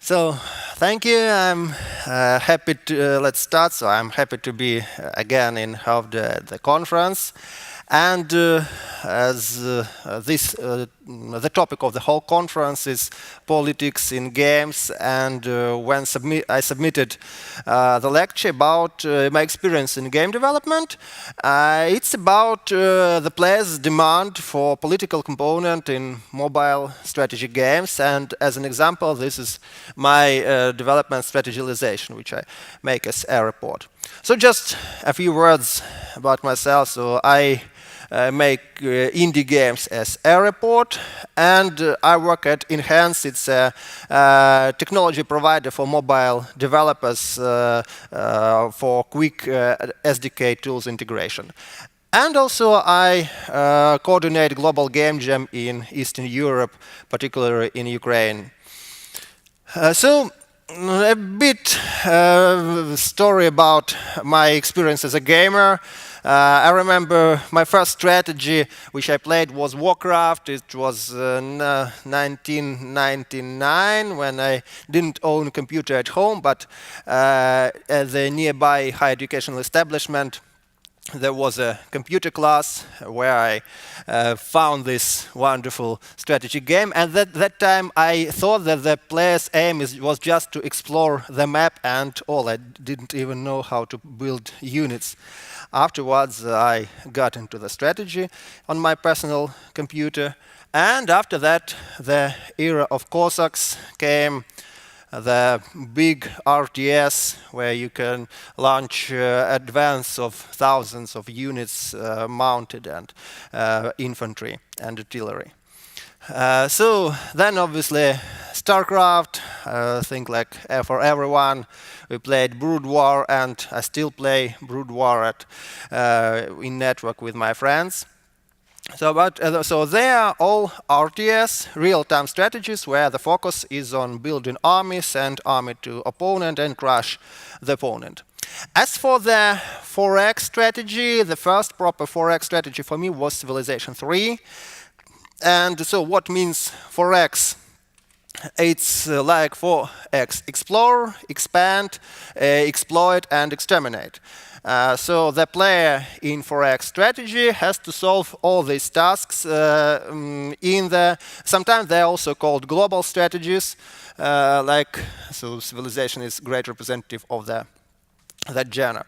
So, thank you. I'm happy to let's start. So, I'm happy to be again in half the conference, and as this the topic of the whole conference is politics in games, and when I submitted the lecture about my experience in game development, it's about the players' demand for political component in mobile strategy games, and as an example, this is my development strategilization, which I make as a report. So just a few words about myself. So I make indie games as a report, and I work at Enhance. It's a technology provider for mobile developers for quick SDK tools integration. And also I coordinate global game jam in Eastern Europe, particularly in Ukraine. So a bit story about my experience as a gamer. I remember my first strategy which I played was Warcraft. It was 1999 when I didn't own a computer at home, but at the nearby higher educational establishment there was a computer class where I found this wonderful strategy game, and that time I thought that the player's aim was just to explore the map and all. I didn't even know how to build units. Afterwards, I got into the strategy on my personal computer, and after that, the era of Cossacks came. The big RTS where you can launch advance of thousands of units mounted and infantry and artillery. So then obviously StarCraft, I think like for everyone, we played Brood War, and I still play Brood War in network with my friends. So they are all RTS, real-time strategies, where the focus is on building armies, send army to opponent, and crush the opponent. As for the 4X strategy, the first proper 4X strategy for me was Civilization 3. And so what means 4X? It's like 4X: explore, expand, exploit, and exterminate. So the player in 4X strategy has to solve all these tasks sometimes they're also called global strategies, so Civilization is great representative of that genre.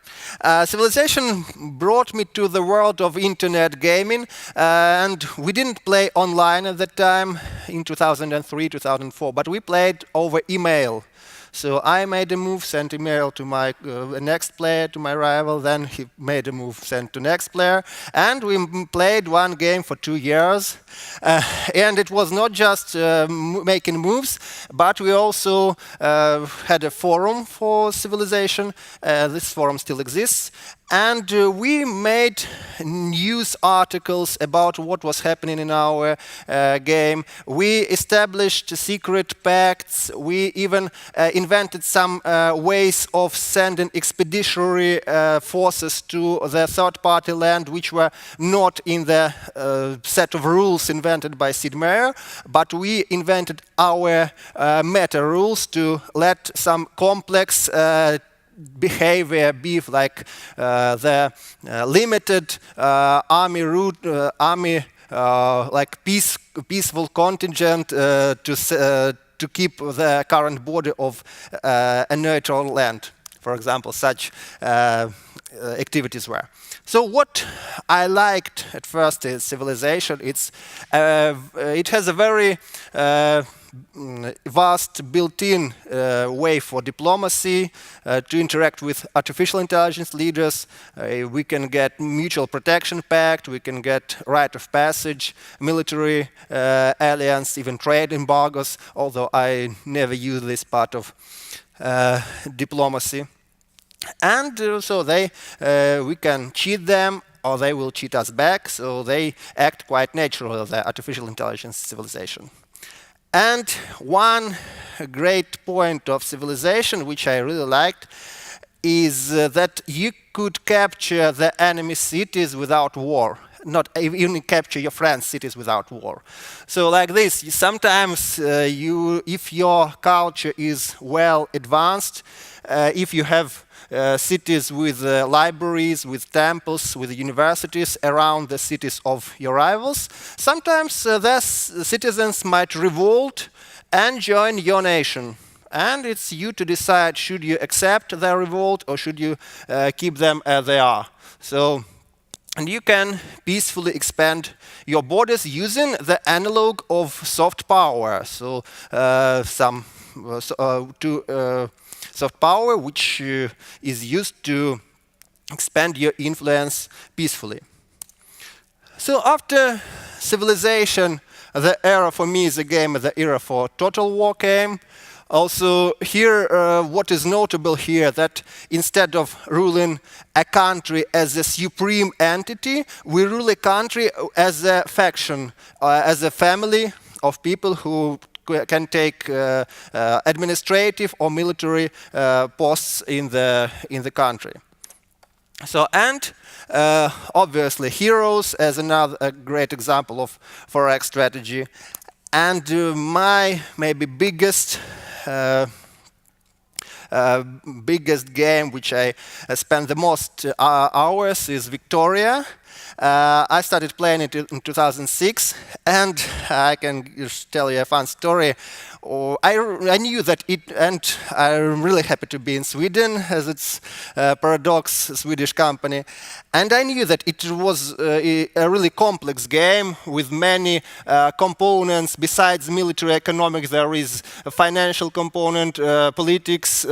Civilization brought me to the world of internet gaming, and we didn't play online at that time in 2003, 2004, but we played over email. So I made a move, sent email to my next player, to my rival, then he made a move, sent to next player, and we played one game for 2 years. And it was not just making moves, but we also had a forum for Civilization. This forum still exists. And we made news articles about what was happening in our game. We established secret pacts. We even invented some ways of sending expeditionary forces to the third-party land, which were not in the set of rules invented by Sid Meier, but we invented our meta rules to let some complex behavior be like the limited army route, like peaceful contingent to keep the current border of a neutral land. For example, such activities were. So what I liked at first is Civilization. It has a very vast built-in way for diplomacy, to interact with artificial intelligence leaders. We can get mutual protection pact, we can get right of passage, military alliance, even trade embargoes, although I never use this part of diplomacy. And so we can cheat them, or they will cheat us back, so they act quite naturally, the artificial intelligence civilization. And one great point of Civilization, which I really liked, is that you could capture the enemy cities without war. not even capture your friends' cities without war. So like this, sometimes if your culture is well advanced, if you have cities with libraries, with temples, with universities around the cities of your rivals, sometimes the citizens might revolt and join your nation. And it's you to decide, should you accept their revolt or should you keep them as they are. So, and you can peacefully expand your borders using the analog of soft power. So soft power which is used to expand your influence peacefully. So after Civilization, the era for me is again the era for Total War came. Also here, what is notable here, that instead of ruling a country as a supreme entity, we rule a country as a faction, as a family of people who can take administrative or military posts in the country. So, and obviously heroes as another great example of forex strategy. And my maybe biggest game which I spent the most hours is Victoria. I started playing it in 2006, and I can just tell you a fun story. I knew that and I'm really happy to be in Sweden, as it's Paradox, a Swedish company. And I knew that it was a really complex game with many components. Besides military economics, there is a financial component, politics,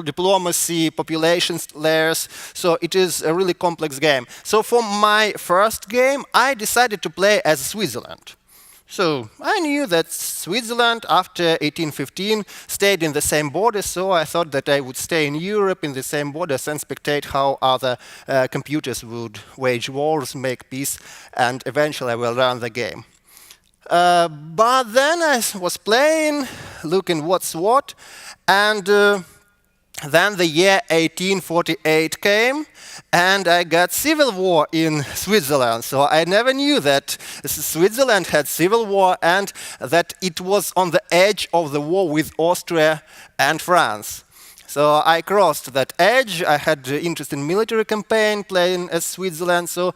diplomacy, population layers. So it is a really complex game. So for my first game, I decided to play as Switzerland. So I knew that Switzerland, after 1815, stayed in the same borders, so I thought that I would stay in Europe in the same borders and spectate how other computers would wage wars, make peace, and eventually I will learn the game. But then I was playing, looking what's what, and then the year 1848 came, and I got civil war in Switzerland. So I never knew that Switzerland had civil war and that it was on the edge of the war with Austria and France. So I crossed that edge. I had interest in military campaign, playing as Switzerland. So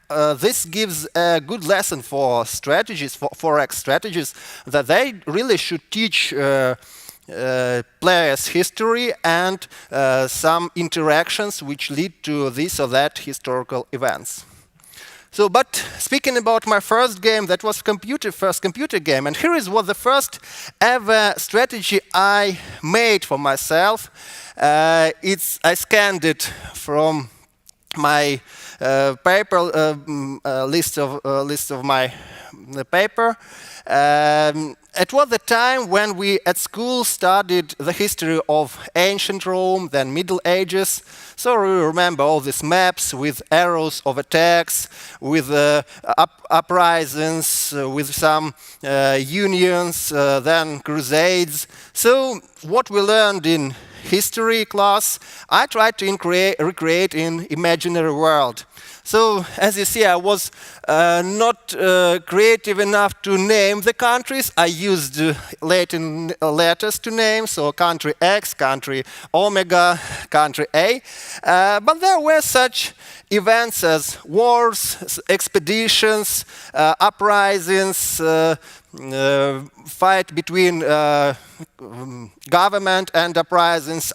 this gives a good lesson for strategies, for forex strategies, that they really should teach players' history and some interactions which lead to this or that historical events. So, but speaking about my first game, that was first computer game, and here is what the first ever strategy I made for myself. I scanned it from my paper list of my paper. It was the time when we at school studied the history of ancient Rome, then Middle Ages. So we remember all these maps with arrows of attacks, with uprisings, with some unions, then crusades. So what we learned in history class, I tried to recreate in imaginary world. So, as you see, I was not creative enough to name the countries. I used Latin letters to name, so country X, country Omega, country A. But there were such events as wars, expeditions, uprisings, fight between government and uprisings,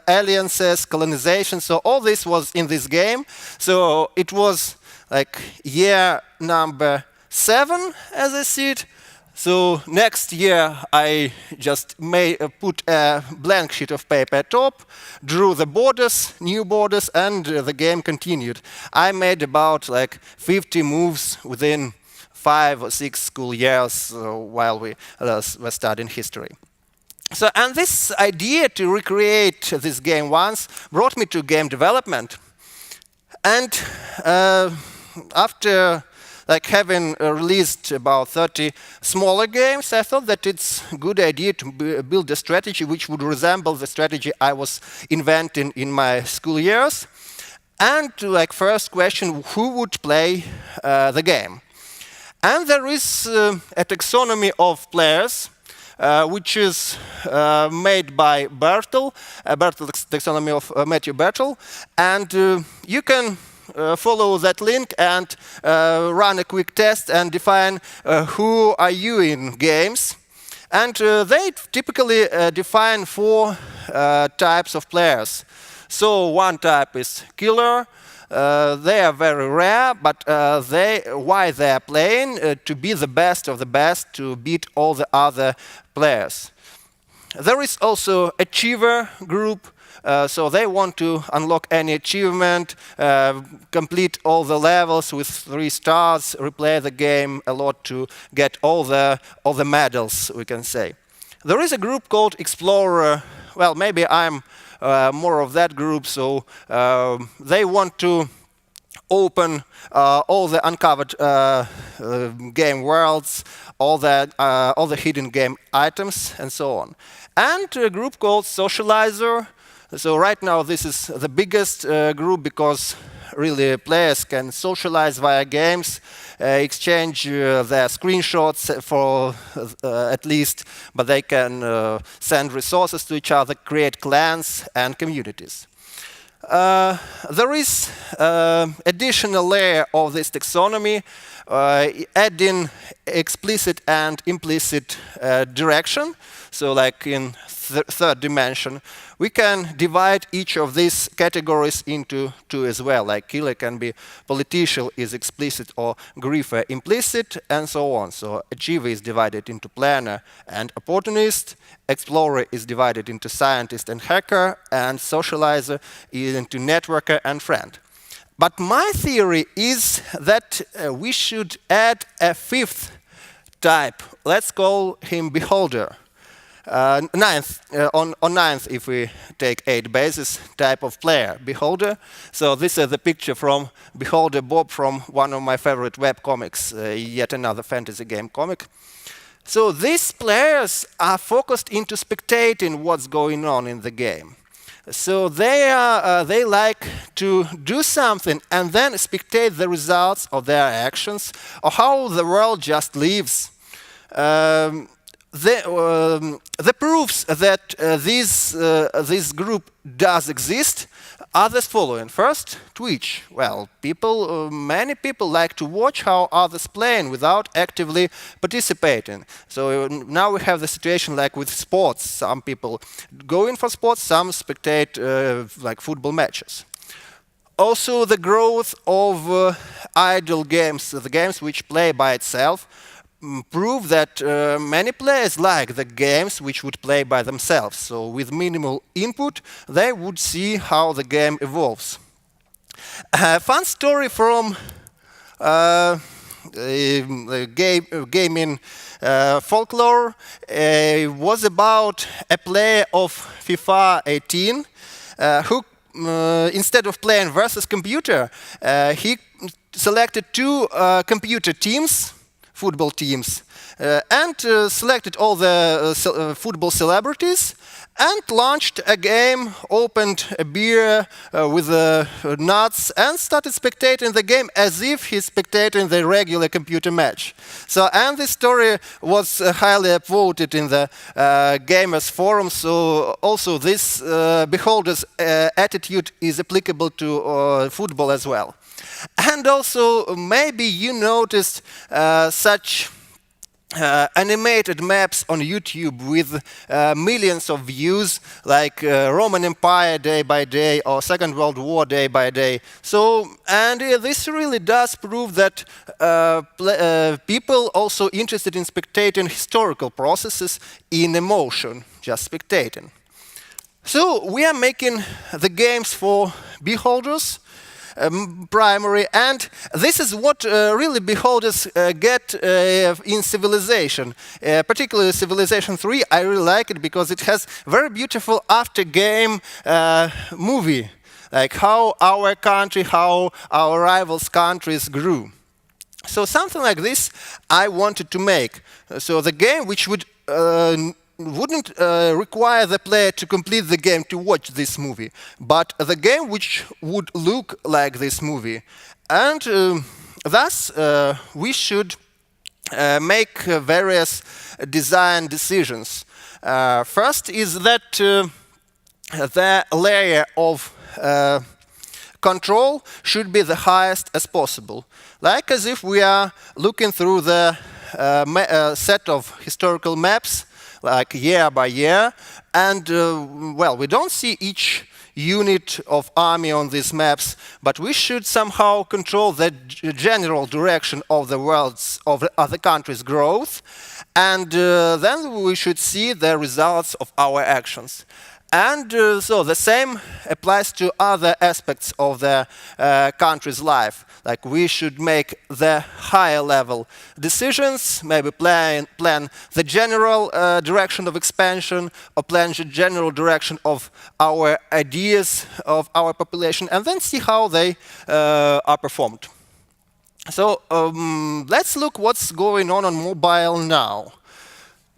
alliances, colonization. So all this was in this game. So it was like year number 7, as I see it. So next year I just put a blank sheet of paper at top, drew the borders, new borders, and the game continued. I made about like 50 moves within 5 or 6 school years while we were studying history. So, and this idea to recreate this game once brought me to game development. And after having released about 30 smaller games, I thought that it's a good idea to build a strategy which would resemble the strategy I was inventing in my school years. And like first question, who would play the game? And there is a taxonomy of players, which is made by Bertel taxonomy of Matthew Bertel, and you can follow that link and run a quick test and define who are you in games. And they typically define 4 types of players. So one type is killer. They are very rare, but why they are playing? To be the best of the best, to beat all the other players. There is also achiever group. So they want to unlock any achievement, complete all the levels with 3 stars, replay the game a lot to get all the medals, we can say. There is a group called Explorer. Well, maybe I'm more of that group, so they want to open all the uncovered game worlds, all the hidden game items, and so on. And a group called Socializer. So right now this is the biggest group because really players can socialize via games, exchange their screenshots for at least, but they can send resources to each other, create clans and communities. There is additional layer of this taxonomy, adding explicit and implicit direction. So like in third dimension, we can divide each of these categories into 2 as well. Like killer can be political is explicit or griefer implicit, and so on. So achiever is divided into planner and opportunist, explorer is divided into scientist and hacker, and socializer is into networker and friend. But my theory is that we should add a 5th type. Let's call him beholder. On 9th, if we take 8 bases, type of player, beholder. So this is the picture from Beholder Bob from one of my favorite web comics, yet another fantasy game comic. So these players are focused into spectating what's going on in the game. So they like to do something and then spectate the results of their actions or how the world just lives. The proofs that this group does exist are as following. First, Twitch. Well, many people like to watch how others playing without actively participating. So now we have the situation like with sports. Some people go in for sports, some spectate like football matches. Also, the growth of idle games, the games which play by itself, prove that many players like the games which would play by themselves. So with minimal input, they would see how the game evolves. A fun story from gaming folklore was about a player of FIFA 18 who, instead of playing versus computer, he selected 2 computer teams, football teams, and selected all the football celebrities and launched a game, opened a beer with nuts and started spectating the game as if he's spectating the regular computer match. So, and this story was highly upvoted in the gamers forum, so also this beholder's attitude is applicable to football as well. And also, maybe you noticed such animated maps on YouTube with millions of views, like Roman Empire day by day or Second World War day by day. So, and this really does prove that people also interested in spectating historical processes in emotion, just spectating. So we are making the games for beholders. Primary, and this is what really beholders get in Civilization. Particularly Civilization 3, I really like it because it has very beautiful after-game movie, like how our country, how our rivals' countries grew. So something like this I wanted to make. So the game which would wouldn't require the player to complete the game to watch this movie, but the game which would look like this movie. And thus, we should make various design decisions. First is that the layer of control should be the highest as possible. Like as if we are looking through the set of historical maps, like year by year, and well, we don't see each unit of army on these maps, but we should somehow control the general direction of the world's, of the other countries' growth, and then we should see the results of our actions. And so the same applies to other aspects of the country's life. Like we should make the higher level decisions, maybe plan the general direction of expansion, or plan the general direction of our ideas of our population, and then see how they are performed. So let's look what's going on mobile now.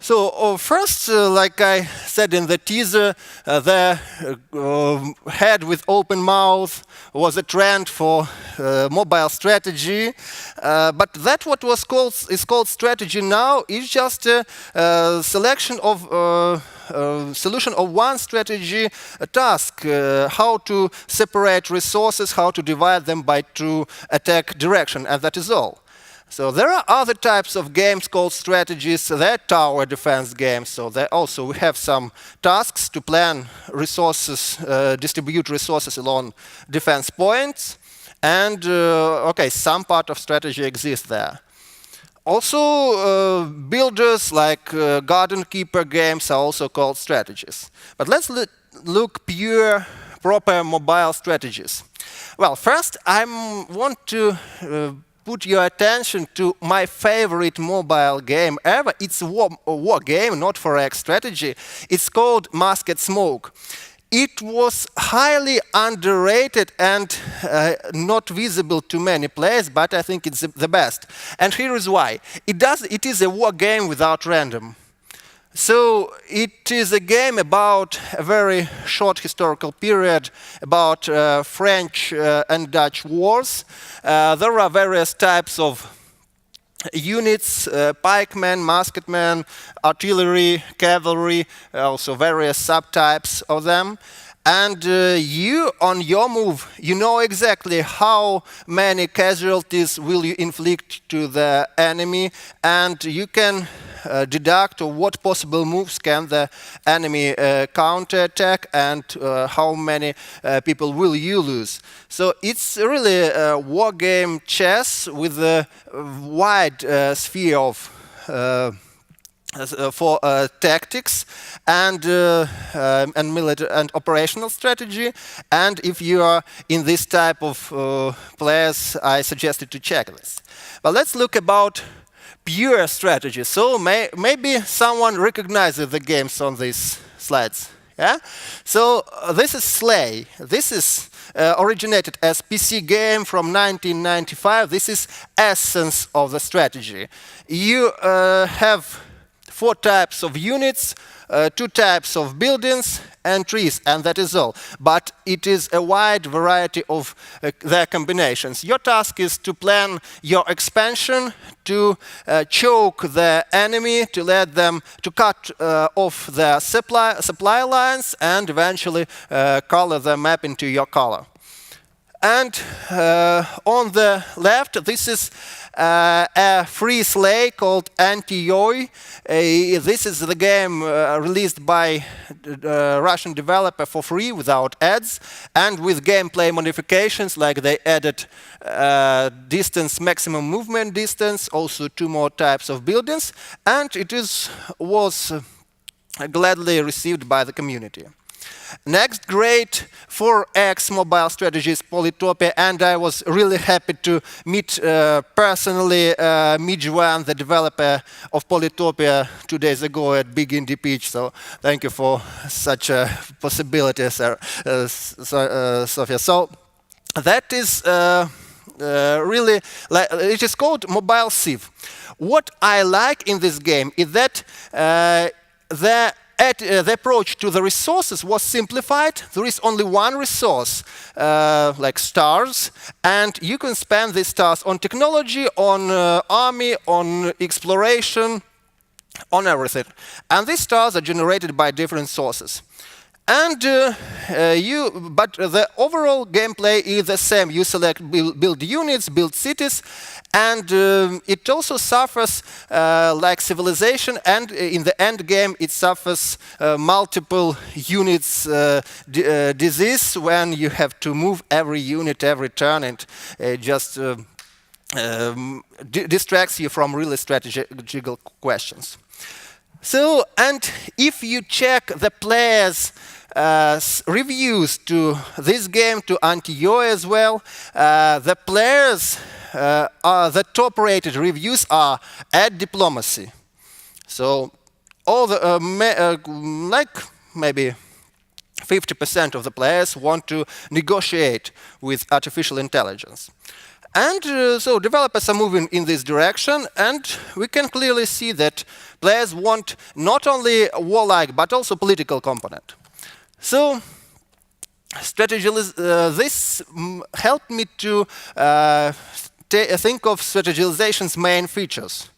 So first, like I said in the teaser, the head with open mouth was a trend for mobile strategy, but that what was is called strategy now is just a selection of solution of one strategy task, how to separate resources, how to divide them by two attack direction, and that is all. So there are other types of games called strategies. They're tower defense games. So they also we have some tasks to plan resources, distribute resources along defense points, and okay, some part of strategy exists there. Also, builders like garden keeper games are also called strategies. But let's look pure, proper mobile strategies. Well, first I want to put your attention to my favorite mobile game ever. It's a war game, not for X strategy. It's called Masked Smoke. It was highly underrated and not visible to many players, but I think it's the best. And here is why. It is a war game without random. So it is a game about a very short historical period, about French and Dutch wars. There are various types of units, pikemen, musketmen, artillery, cavalry, also various subtypes of them. And you, on your move, you know exactly how many casualties will you inflict to the enemy, and you can deduct what possible moves can the enemy counterattack, and how many people will you lose. So it's really a war game chess with a wide sphere of for tactics and military and operational strategy. And if you are in this type of players, I suggest you to check this. But let's look about pure strategy. So maybe someone recognizes the games on these slides. Yeah. So this is Slay. This is originated as PC game from 1995. This is essence of the strategy. You have 4 types of units, 2 types of buildings, and trees, and that is all. But it is a wide variety of their combinations. Your task is to plan your expansion, to choke the enemy, to let them to cut off their supply lines, and eventually color the map into your color. And on the left, this is a free Slay called Anti-Yoi. This is the game released by a Russian developer for free without ads and with gameplay modifications, like they added distance, maximum movement distance, also 2 more types of buildings, and it was gladly received by the community. Next great 4X mobile strategy is Polytopia, and I was really happy to meet personally Midjuan, the developer of Polytopia, 2 days ago at Big Indie Pitch. So thank you for such a possibility, Sofia. So that is really, it is called Mobile Civ. What I like in this game is that the approach to the resources was simplified. There is only one resource, like stars, and you can spend these stars on technology, on army, on exploration, on everything. And these stars are generated by different sources. And but the overall gameplay is the same. You select build units, build cities, and it also suffers like Civilization, and in the end game it suffers multiple units disease when you have to move every unit every turn, and just distracts you from really strategical questions. So, and if you check the players' reviews to this game, to Anti-Yo as well, the players, the top-rated reviews are at diplomacy. So, all the like maybe 50% of the players want to negotiate with artificial intelligence. And so developers are moving in this direction, and we can clearly see that players want not only a warlike but also political component. So this helped me to think of strategilization's main features.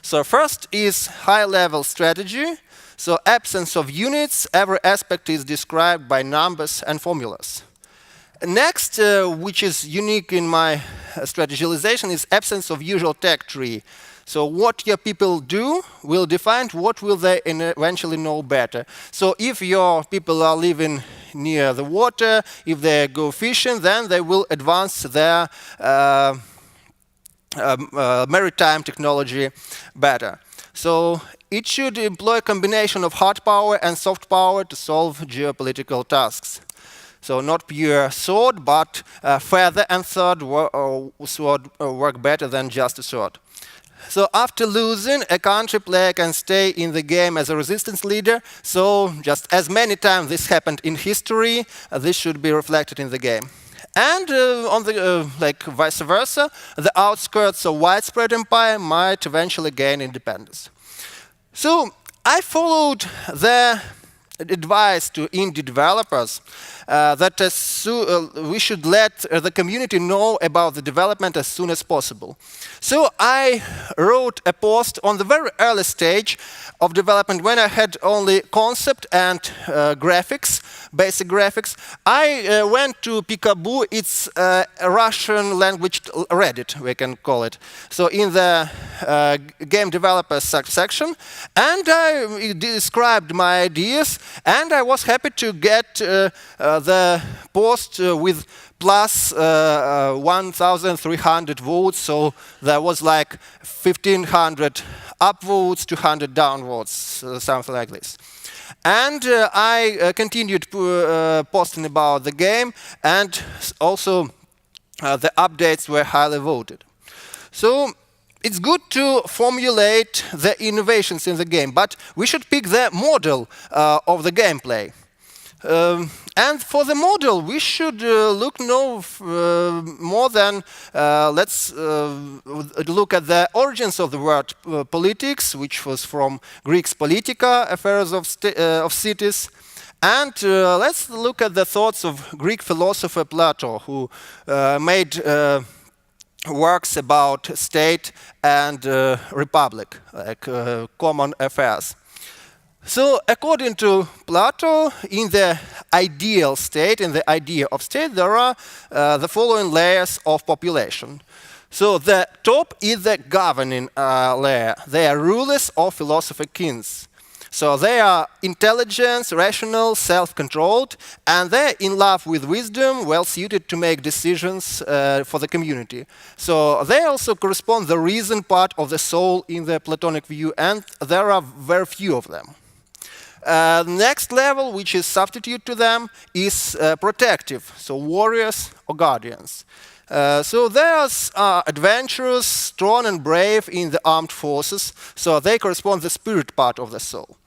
So first is high-level strategy. So absence of units, every aspect is described by numbers and formulas. Next, which is unique in my strategilization, is absence of usual tech tree. So what your people do will define what will they eventually know better. So if your people are living near the water, if they go fishing, then they will advance their maritime technology better. So it should employ a combination of hard power and soft power to solve geopolitical tasks. So not pure sword, but feather and sword work better than just a sword. So after losing, a country player can stay in the game as a resistance leader. So just as many times this happened in history, this should be reflected in the game. And on the like vice versa, the outskirts of widespread empire might eventually gain independence. So I followed the advice to indie developers that we should let the community know about the development as soon as possible. So I wrote a post on the very early stage of development when I had only concept and graphics, basic graphics. I went to Peekaboo, it's a Russian language Reddit, we can call it. So in the game developers section, and I described my ideas, and I was happy to get the post with plus 1,300 votes, so there was like 1,500 upvotes, 200 downvotes, something like this. And I continued posting about the game, and also the updates were highly voted. So it's good to formulate the innovations in the game, but we should pick the model of the gameplay. And for the model, we should look no more than, let's look at the origins of the word politics, which was from Greek's politica, affairs of cities. And let's look at the thoughts of Greek philosopher Plato, who made works about state and republic, like common affairs. So according to Plato, in the ideal state, in the idea of state, there are the following layers of population. So the top is the governing layer. They are rulers or philosopher kings. So they are intelligent, rational, self-controlled, and they're in love with wisdom, well-suited to make decisions for the community. So they also correspond the reason part of the soul in the Platonic view, and there are very few of them. Next level, which is substitute to them, is protective, so warriors or guardians. So there's adventurous, strong and brave in the armed forces, so they correspond to the spirit part of the soul.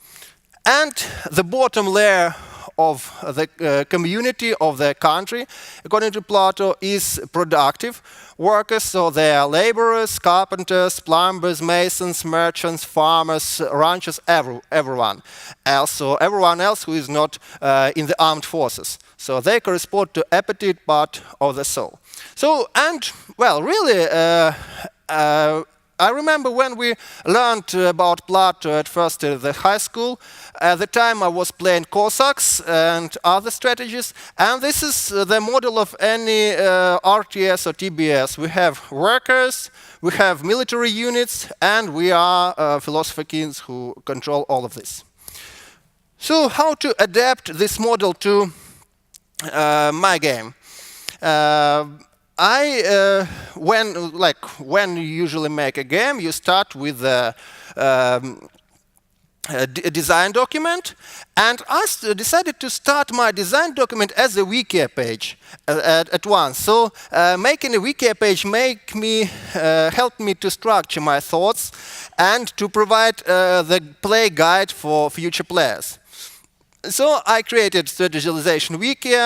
And the bottom layer of the community of the country, according to Plato, is productive workers. So they are laborers, carpenters, plumbers, masons, merchants, farmers, ranchers, everyone else. So everyone else who is not in the armed forces. So they correspond to appetite part of the soul. So, and, well, really, I remember when we learned about Plato at first at the high school. At the time I was playing Cossacks and other strategies, and this is the model of any RTS or TBS. We have workers, we have military units, and we are philosopher kings who control all of this. So how to adapt this model to my game? When you usually make a game, you start with a design document, and I decided to start my design document as a wiki page at once. So making a wiki page helped me to structure my thoughts and to provide the play guide for future players. So I created Strategilization wiki,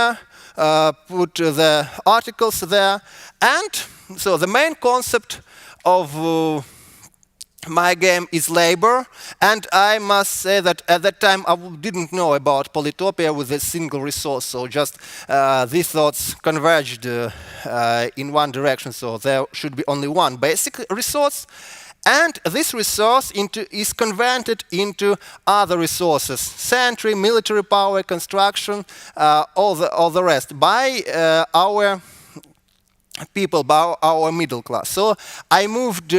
put the articles there, and so the main concept of my game is labor, and I must say that at that time I didn't know about Polytopia with a single resource, so just these thoughts converged in one direction, so there should be only one basic resource. And this resource is converted into other resources: sentry, military power, construction, all the rest, by our people, by our middle class. So I moved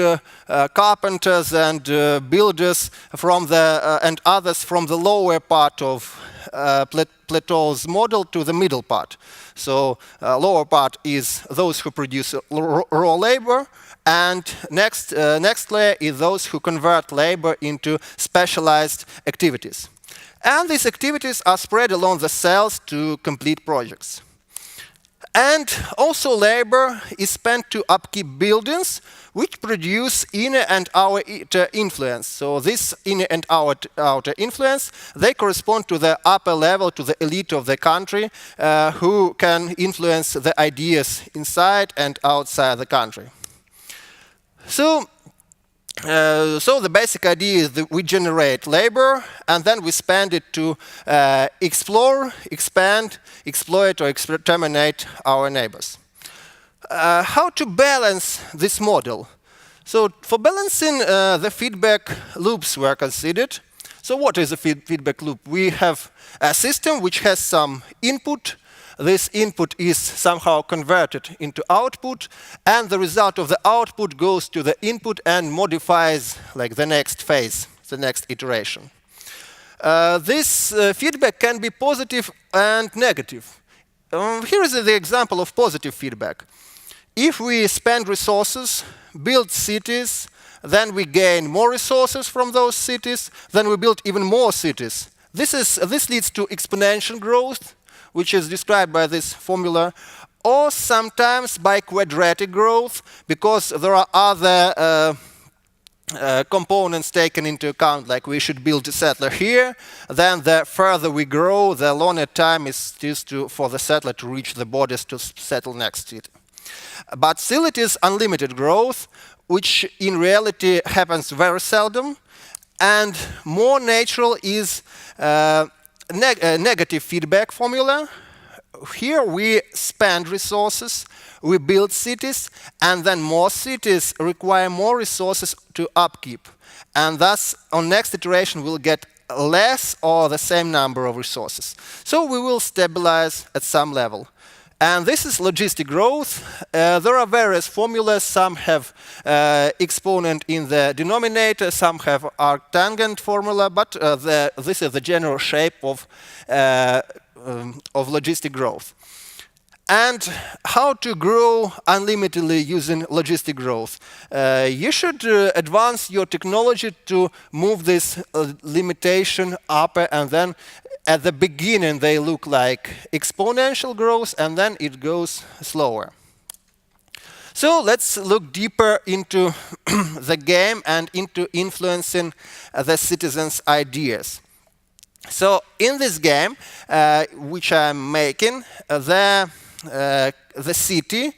carpenters and builders from and others from the lower part of Plato's model to the middle part. So lower part is those who produce raw labor, and next layer is those who convert labor into specialized activities. And these activities are spread along the cells to complete projects. And also labor is spent to upkeep buildings which produce inner and outer influence. So this inner and outer influence, they correspond to the upper level, to the elite of the country, who can influence the ideas inside and outside the country. So the basic idea is that we generate labor and then we spend it to explore, expand, exploit, or exterminate our neighbors. How to balance this model? So for balancing, the feedback loops were considered. So what is a feedback loop? We have a system which has some input. This input is somehow converted into output, and the result of the output goes to the input and modifies like the next phase, the next iteration. This feedback can be positive and negative. Here is the example of positive feedback. If we spend resources, build cities, then we gain more resources from those cities, then we build even more cities. This leads to exponential growth, which is described by this formula, or sometimes by quadratic growth, because there are other components taken into account, like we should build a settler here, then the further we grow, the longer time it is for the settler to reach the borders to settle next to it. But still it is unlimited growth, which in reality happens very seldom, and more natural is negative feedback formula. Here we spend resources, we build cities, and then more cities require more resources to upkeep. And thus, on next iteration, we'll get less or the same number of resources. So we will stabilize at some level. And this is logistic growth. There are various formulas. Some have exponent in the denominator, some have arctangent formula, but this is the general shape of logistic growth. And how to grow unlimitedly using logistic growth? You should advance your technology to move this limitation up, and then at the beginning they look like exponential growth, and then it goes slower. So let's look deeper into the game and into influencing the citizens' ideas. So in this game, which I'm making, the city,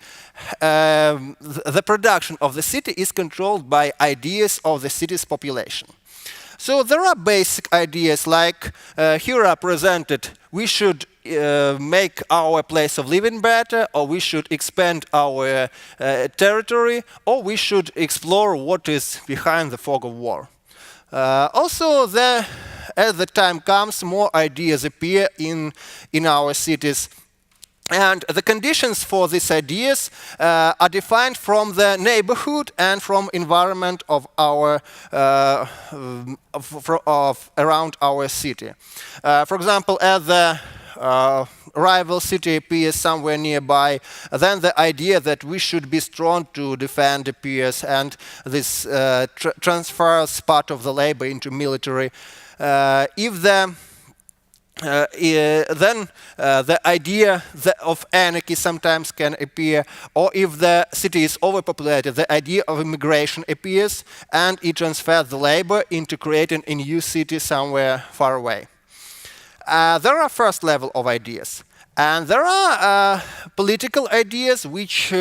the production of the city is controlled by ideas of the city's population. So there are basic ideas like here are presented: we should make our place of living better, or we should expand our territory, or we should explore what is behind the fog of war. Also, as the time comes, more ideas appear in our cities. And the conditions for these ideas are defined from the neighborhood and from environment of our around our city. For example, as the rival city appears somewhere nearby, then the idea that we should be strong to defend appears, and this transfers part of the labor into military. Then the idea of anarchy sometimes can appear, or if the city is overpopulated, the idea of immigration appears, and it transfers the labor into creating a new city somewhere far away. There are first level of ideas, and there are political ideas which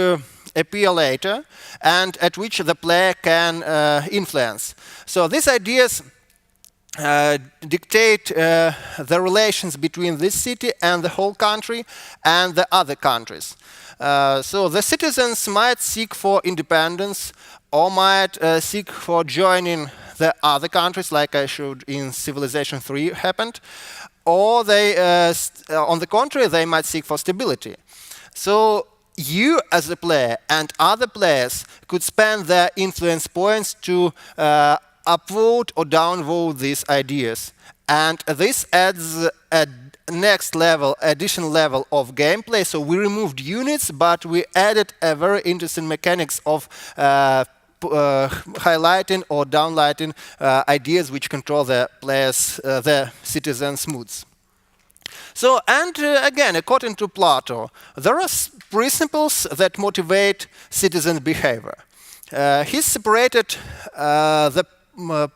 appear later, and at which the player can influence. So these ideas dictate the relations between this city and the whole country and the other countries. So the citizens might seek for independence, or might seek for joining the other countries, like I showed in Civilization 3 happened, or they, on the contrary, they might seek for stability. So you as a player and other players could spend their influence points to upvote or downvote these ideas, and this adds a next level, additional level of gameplay. So we removed units, but we added a very interesting mechanics of highlighting or downlighting ideas which control the players, the citizens' moods. So, and again, according to Plato, there are principles that motivate citizen behavior. He separated the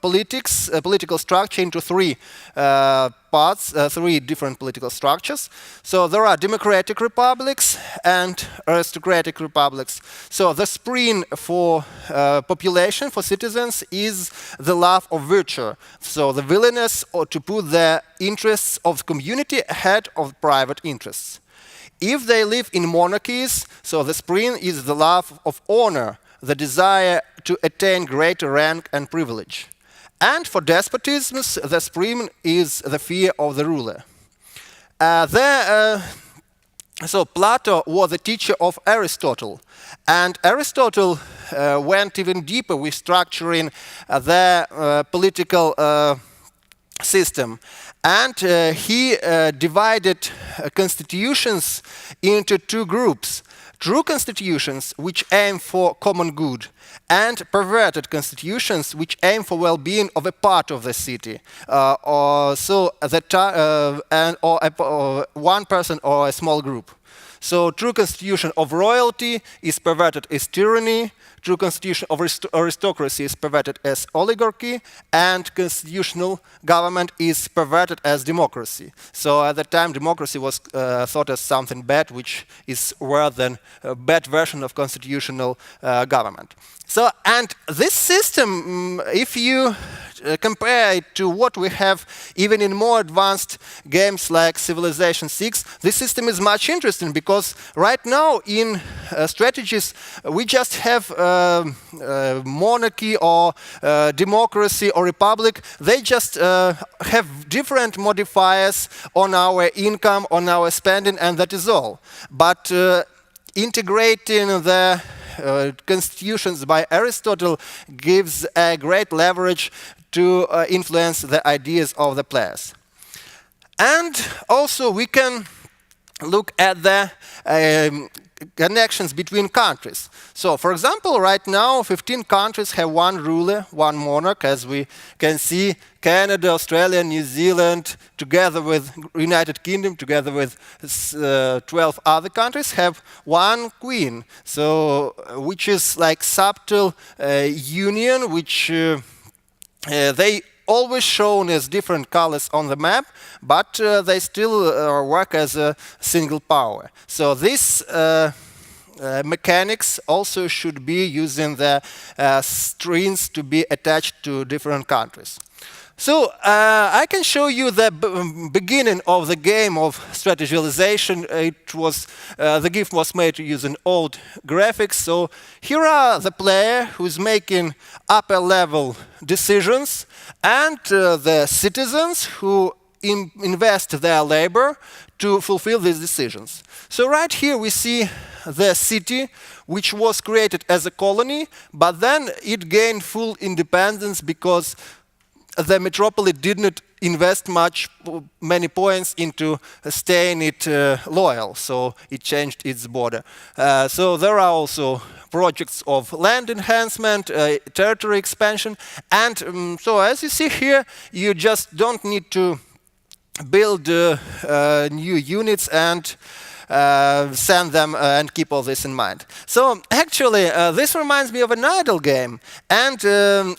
political structure into three parts, three different political structures. So there are democratic republics and aristocratic republics. So the spring for population, for citizens, is the love of virtue. So the willingness to put the interests of the community ahead of private interests. If they live in monarchies, so the spring is the love of honor, the desire to attain greater rank and privilege. And for despotisms, the spring is the fear of the ruler. So Plato was the teacher of Aristotle, and Aristotle went even deeper with structuring the political system. And he divided constitutions into two groups: true constitutions, which aim for common good, and perverted constitutions, which aim for well-being of a part of the city, or one person or a small group. So true constitution of royalty is perverted as tyranny, true constitution of aristocracy is perverted as oligarchy, and constitutional government is perverted as democracy. So at the time, democracy was thought as something bad, which is worse than a bad version of constitutional government. So, and this system, if you compare it to what we have even in more advanced games like Civilization 6, this system is much interesting, because right now in strategies we just have monarchy or democracy or republic. They just have different modifiers on our income, on our spending, and that is all. But integrating the constitutions by Aristotle gives a great leverage to influence the ideas of the players. And also we can look at the connections between countries. So, for example, right now 15 countries have one ruler, one monarch, as we can see. Canada, Australia, New Zealand, together with United Kingdom, together with 12 other countries, have one queen. So, which is like subtle union, which they always shown as different colors on the map, but they still work as a single power. So this mechanics also should be using the strings to be attached to different countries. So I can show you the beginning of the game of strategilization. It was the GIF was made using old graphics. So here are the player who's making upper level decisions, and the citizens who invest their labor to fulfill these decisions. So right here we see the city, which was created as a colony, but then it gained full independence because the metropolis did not invest many points into staying it loyal, so it changed its border. So there are also projects of land enhancement, territory expansion, and so as you see here, you just don't need to build new units and send them and keep all this in mind. So actually, this reminds me of an idle game. And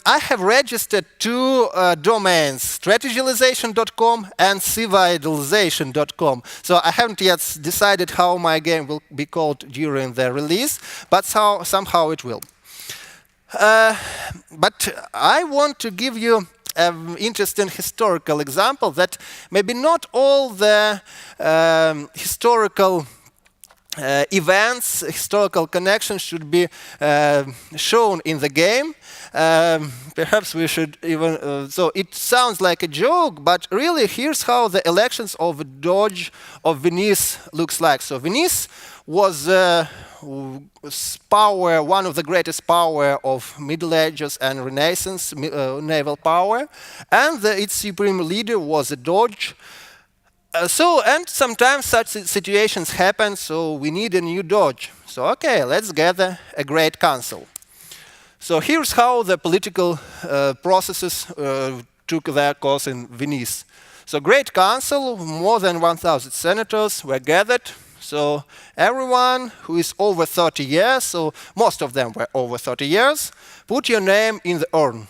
I have registered two domains, strategilization.com and civilization.com. So I haven't yet decided how my game will be called during the release, but somehow it will. But I want to give you an interesting historical example that maybe not all the historical events, historical connections should be shown in the game. Perhaps we should even, so it sounds like a joke, but really here's how the elections of Doge of Venice looks like. So Venice was power, one of the greatest power of Middle Ages and Renaissance, naval power, and its supreme leader was a Doge. And sometimes such situations happen, so we need a new Doge. So okay, let's gather a great council. So here's how the political processes took their course in Venice. So great council, more than 1,000 senators were gathered. So everyone who is over 30 years, so most of them were over 30 years, put your name in the urn.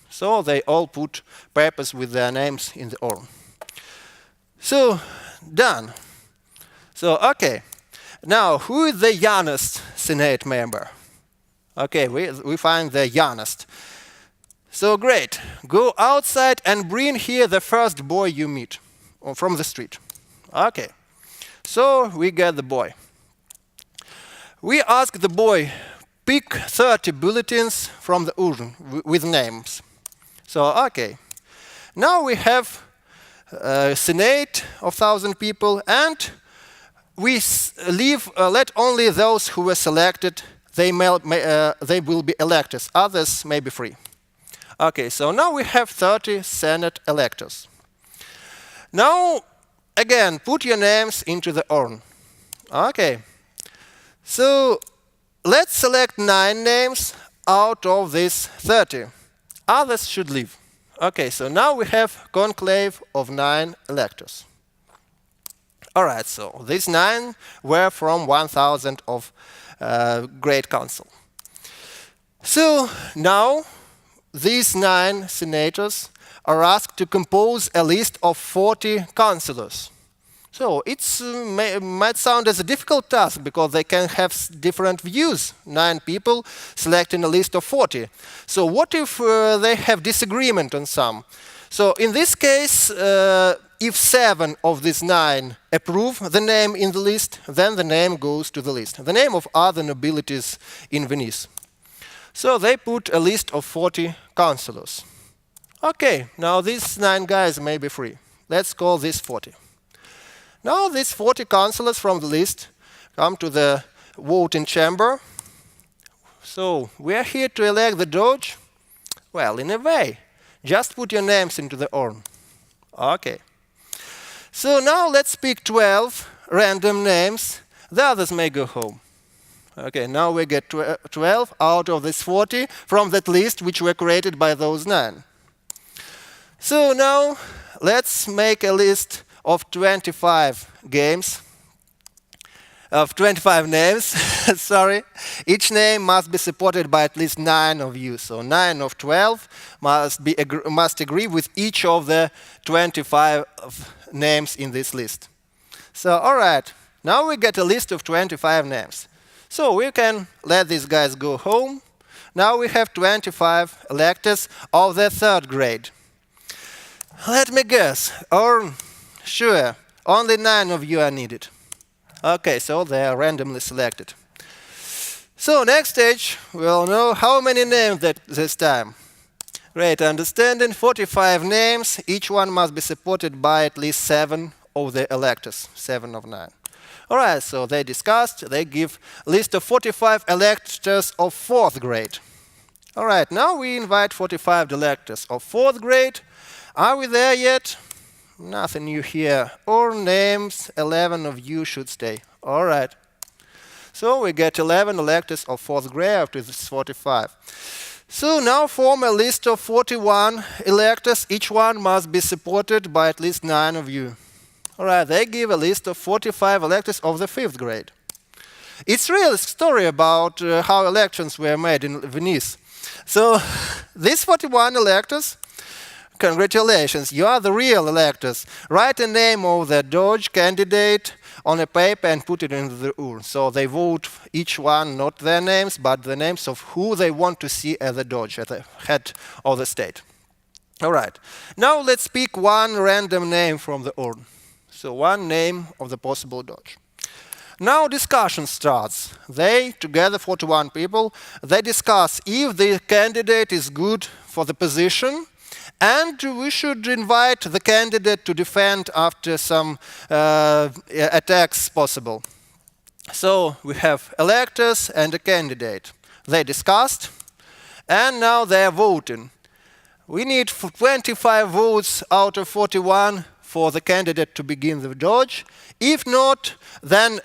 So they all put papers with their names in the urn. So, done. So, okay. Now, who is the youngest Senate member? Okay, we find the youngest. So, great. Go outside and bring here the first boy you meet from the street. Okay. So, we get the boy. We ask the boy, pick 30 bulletins from the urn with names. So, okay. Now we have Senate of 1,000 people, and we let only those who were selected, they will be elected. Others may be free. Okay, so now we have 30 Senate electors. Now, again, put your names into the urn. Okay, so let's select 9 names out of these 30. Others should leave. Okay, so now we have conclave of 9 electors. All right, so these 9 were from 1,000 of Great Council. So now these 9 senators are asked to compose a list of 40 councillors. So it might sound as a difficult task because they can have different views. 9 people selecting a list of 40. So what if they have disagreement on some? So in this case, if 7 of these 9 approve the name in the list, then the name goes to the list. The name of other nobilities in Venice. So they put a list of 40 councillors. Okay, now these 9 guys may be free. Let's call this 40. Now these 40 councillors from the list come to the voting chamber. So we are here to elect the Doge. Well, in a way, just put your names into the urn. Okay. So now let's pick 12 random names. The others may go home. Okay, now we get 12 out of this 40 from that list which were created by those 9. So now let's make a list of 25 games. of 25 names, sorry. Each name must be supported by at least 9 of you. So 9 of 12 must agree with each of the 25 names in this list. So, all right, now we get a list of 25 names. So we can let these guys go home. Now we have 25 electors of the 3rd grade. Let me guess, or sure, only 9 of you are needed. Okay, so they are randomly selected. So next stage, we'll know how many names this time. Great understanding, 45 names, each one must be supported by at least 7 of the electors, 7 of 9. All right, so they discussed, they give a list of 45 electors of 4th grade. All right, now we invite 45 electors of 4th grade. Are we there yet? Nothing new here. Or names, 11 of you should stay. All right. So we get 11 electors of 4th grade after this 45. So now form a list of 41 electors. Each one must be supported by at least 9 of you. All right, they give a list of 45 electors of the 5th grade. It's really a story about how elections were made in Venice. So these 41 electors, congratulations, you are the real electors. Write a name of the Doge candidate on a paper and put it into the urn. So they vote each one, not their names, but the names of who they want to see as the Doge, as the head of the state. All right. Now let's pick one random name from the urn. So one name of the possible Doge. Now discussion starts. They, together 41 people, they discuss if the candidate is good for the position, and we should invite the candidate to defend after some attacks possible. So we have electors and a candidate. They discussed, and now they are voting. We need 25 votes out of 41 for the candidate to begin the Doge. If not, then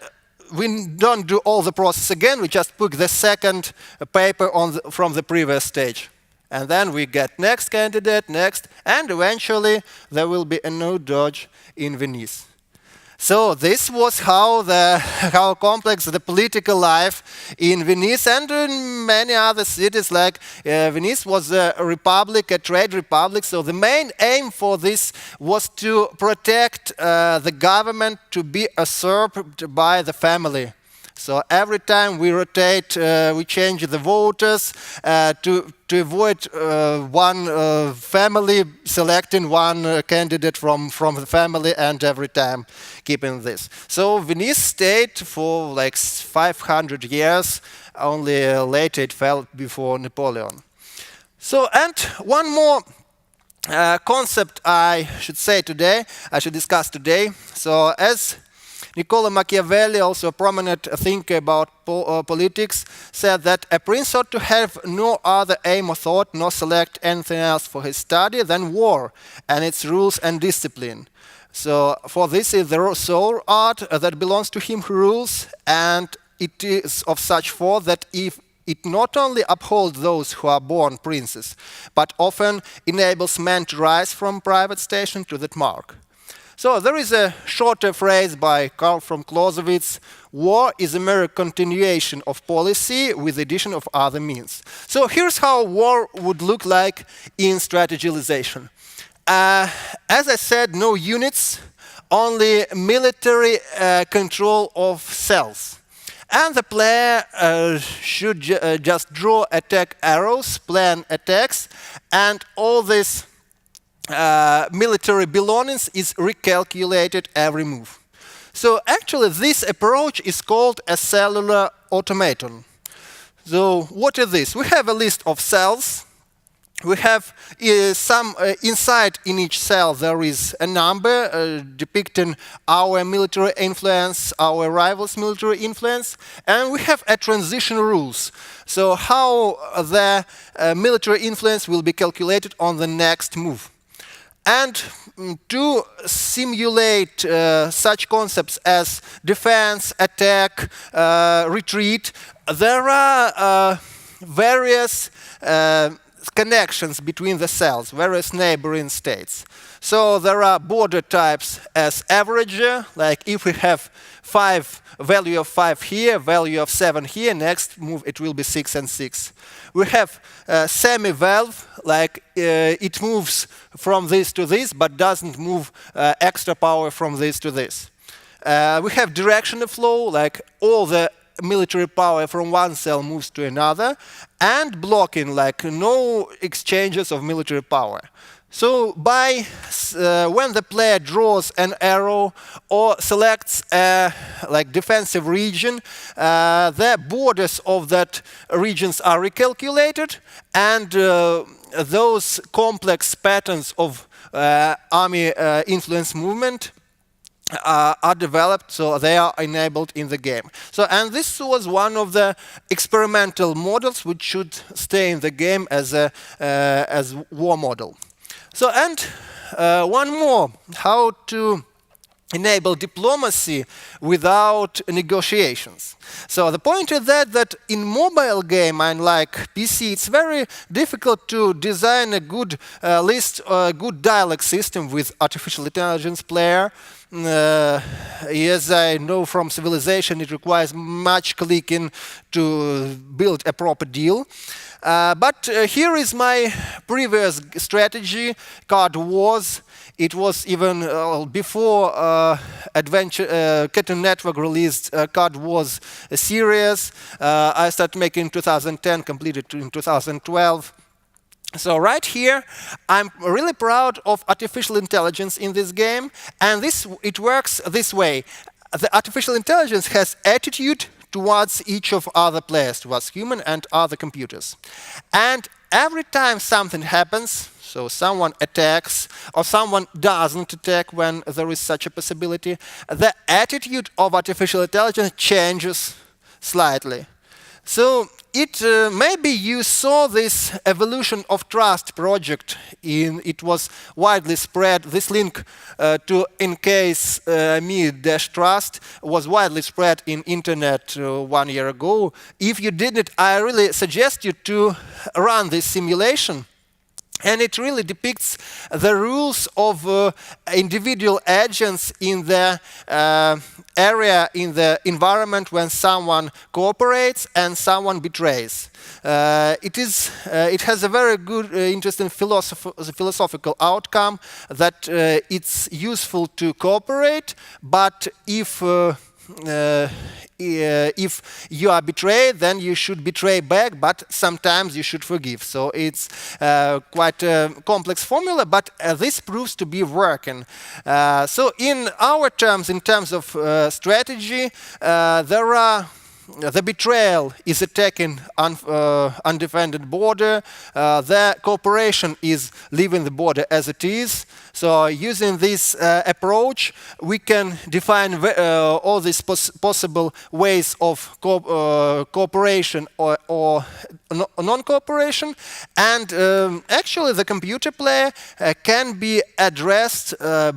we don't do all the process again. We just put the second paper from the previous stage. And then we get next candidate, next, and eventually there will be a no Doge in Venice. So this was how complex the political life in Venice and in many other cities, like Venice was a republic, a trade republic. So the main aim for this was to protect the government to be usurped by the family. So every time we rotate, we change the voters to avoid one family selecting one candidate from the family, and every time keeping this. So Venice stayed for like 500 years, only later it fell before Napoleon. So, and one more concept I should discuss today. So as Niccolo Machiavelli, also a prominent thinker about politics, said that a prince ought to have no other aim or thought, nor select anything else for his study than war and its rules and discipline. So for this is the sole art that belongs to him who rules, and it is of such force that if it not only upholds those who are born princes, but often enables men to rise from private station to that mark. So there is a shorter phrase by Karl von Clausewitz: war is a mere continuation of policy with the addition of other means. So here's how war would look like in strategilization. As I said, no units, only military control of cells. And the player should just draw attack arrows, plan attacks, and all this military belongings is recalculated every move. So actually this approach is called a cellular automaton. So what is this? We have a list of cells. We have some inside in each cell there is a number depicting our military influence, our rivals' military influence, and we have a transition rules. So how the military influence will be calculated on the next move. And to simulate such concepts as defense, attack, retreat, there are various connections between the cells, various neighboring states. So there are border types as averager, like if we have value of 5 here, value of 7 here, next move it will be 6 and 6. We have semi-valve, like it moves from this to this, but doesn't move extra power from this to this. We have directional flow, like all the military power from one cell moves to another, and blocking, like no exchanges of military power. So when the player draws an arrow or selects a defensive region, the borders of that regions are recalculated, and those complex patterns of army influence movement are developed, so they are enabled in the game. So, and this was one of the experimental models which should stay in the game as a war model. So, and one more, how to enable diplomacy without negotiations. So the point is that in mobile game, unlike PC, it's very difficult to design a good good dialogue system with artificial intelligence player. As I know from Civilization, it requires much clicking to build a proper deal. But here is my previous strategy, Card Wars. It was even before Cartoon Network released Card Wars series. I started making in 2010, completed in 2012. So right here, I'm really proud of artificial intelligence in this game, and it works this way. The artificial intelligence has attitude towards each of other players, towards human and other computers. And every time something happens, so someone attacks or someone doesn't attack when there is such a possibility, the attitude of artificial intelligence changes slightly. So maybe you saw this evolution of trust project. It was widely spread. This link to me-trust was widely spread in internet 1 year ago. If you didn't, I really suggest you to run this simulation. And it really depicts the rules of individual agents in the area, in the environment when someone cooperates and someone betrays. It has a very good, interesting philosophical outcome that it's useful to cooperate, but if you are betrayed, then you should betray back, but sometimes you should forgive. So it's quite a complex formula, but this proves to be working. So in our terms, in terms of strategy, the betrayal is attacking undefended border. The cooperation is leaving the border as it is. So using this approach, we can define all these possible ways of cooperation or non-cooperation. And actually, the computer player can be addressed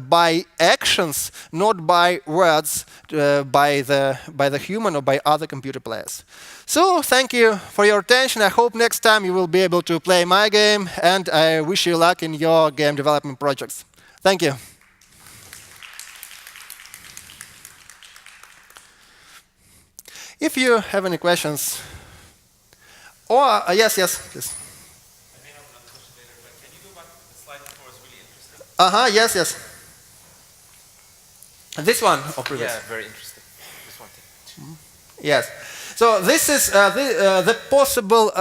by actions, not by words, by the human or by other computer players. So thank you for your attention. I hope next time you will be able to play my game, and I wish you luck in your game development projects. Thank you. If you have any questions, or yes, please. I may have another question later, but can you go back to the slide before? It's really interesting. Yes. This one or previous? Yeah, very interesting. This one thing. Yes. So this is the possible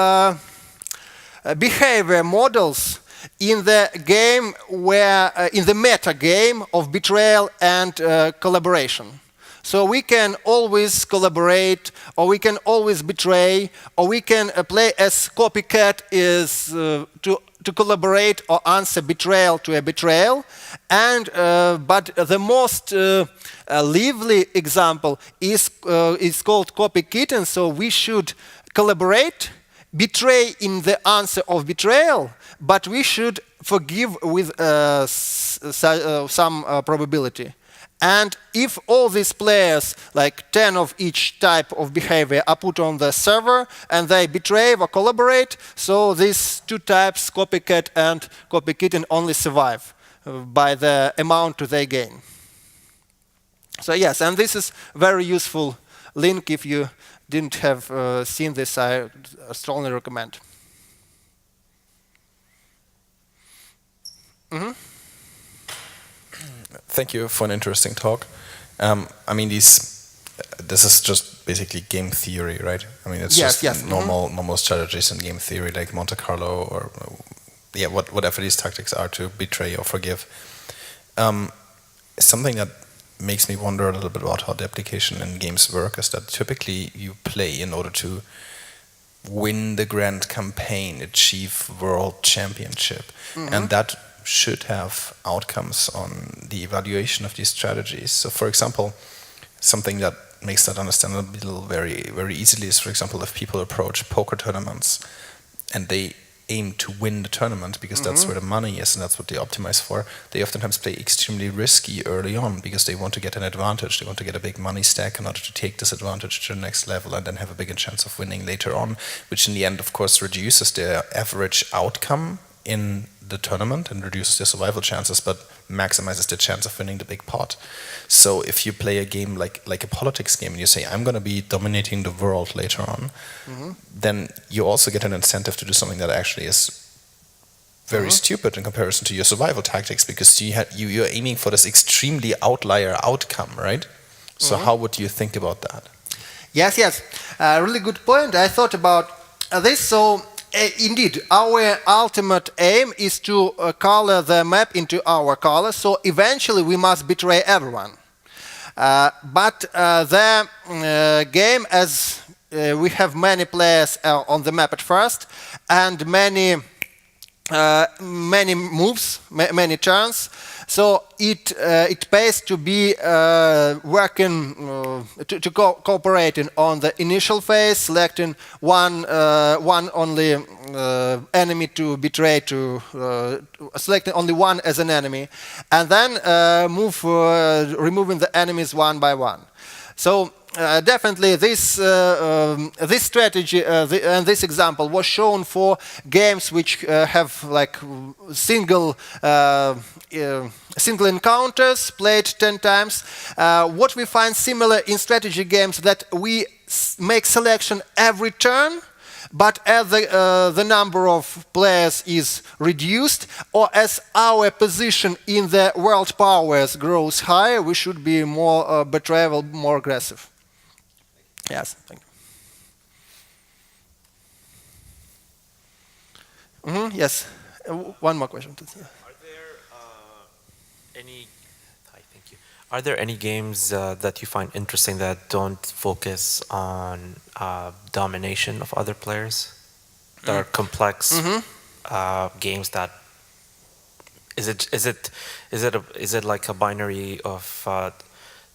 behavior models in the game where in the meta game of betrayal and collaboration. So we can always collaborate, or we can always betray, or we can play as copycat is to collaborate or answer betrayal to a betrayal. And but the most lively example is called copy kitten. So we should collaborate, betray in the answer of betrayal, but we should forgive with some probability. And if all these players, like 10 of each type of behavior, are put on the server and they betray or collaborate, so these two types, copycat and copykitten, only survive by the amount they gain. So yes, and this is very useful link. If you didn't have seen this, I strongly recommend. Thank you for an interesting talk. I mean, this is just basically game theory, right? I mean, it's just normal strategies in game theory, like Monte Carlo or yeah, whatever these tactics are to betray or forgive. Something that makes me wonder a little bit about how the application in games work is that typically you play in order to win the grand campaign, achieve world championship, and that should have outcomes on the evaluation of these strategies. So for example, something that makes that understandable very easily is, for example, if people approach poker tournaments and they aim to win the tournament because that's where the money is and that's what they optimize for, they oftentimes play extremely risky early on because they want to get an advantage. They want to get a big money stack in order to take this advantage to the next level and then have a bigger chance of winning later on, which in the end, of course, reduces their average outcome in the tournament and reduces their survival chances, but maximizes the chance of winning the big pot. So if you play a game like a politics game and you say, I'm going to be dominating the world later on, then you also get an incentive to do something that actually is very stupid in comparison to your survival tactics, because you're aiming for this extremely outlier outcome, right? So how would you think about that? Yes, really good point. I thought about this. So indeed, our ultimate aim is to color the map into our color, so eventually we must betray everyone. But the game, as we have many players on the map at first, and many moves, many turns, so it pays to be working to cooperating on the initial phase, selecting one only enemy to betray, selecting only one as an enemy, and then removing the enemies one by one. So definitely this strategy and this example was shown for games which have like single encounters played 10 times. What we find similar in strategy games that we make selection every turn, but as the number of players is reduced, or as our position in the world powers grows higher, we should be more betrayal, more aggressive. Yes, thank you. Yes, one more question. Are there any games that you find interesting that don't focus on domination of other players? That are complex games that is it like a binary of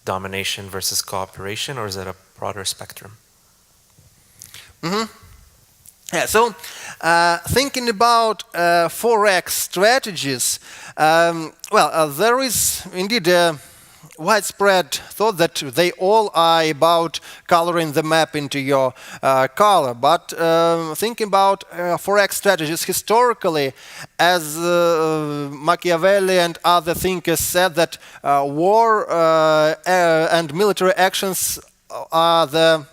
domination versus cooperation, or is it a broader spectrum? Yeah, so thinking about 4X strategies, there is indeed a widespread thought that they all are about coloring the map into your color. But thinking about 4X strategies historically, as Machiavelli and other thinkers said, that war and military actions are the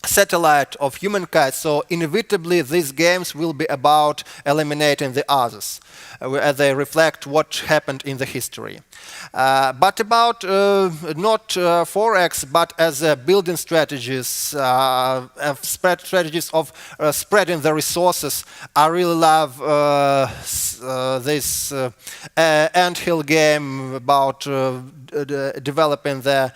satellite of humankind, so inevitably these games will be about eliminating the others, as they reflect what happened in the history. But about not 4X, but as building strategies, strategies of spreading the resources. I really love this anthill game about developing the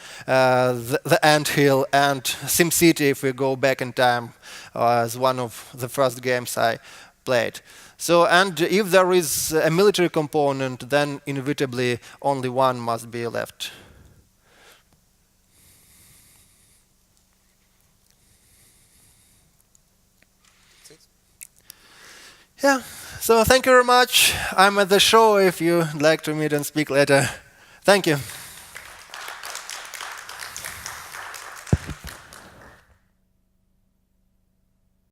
anthill, and SimCity, if we go back in time, as one of the first games I played. So, and if there is a military component, then inevitably only one must be left. Yeah, so thank you very much. I'm at the show if you'd like to meet and speak later. Thank you.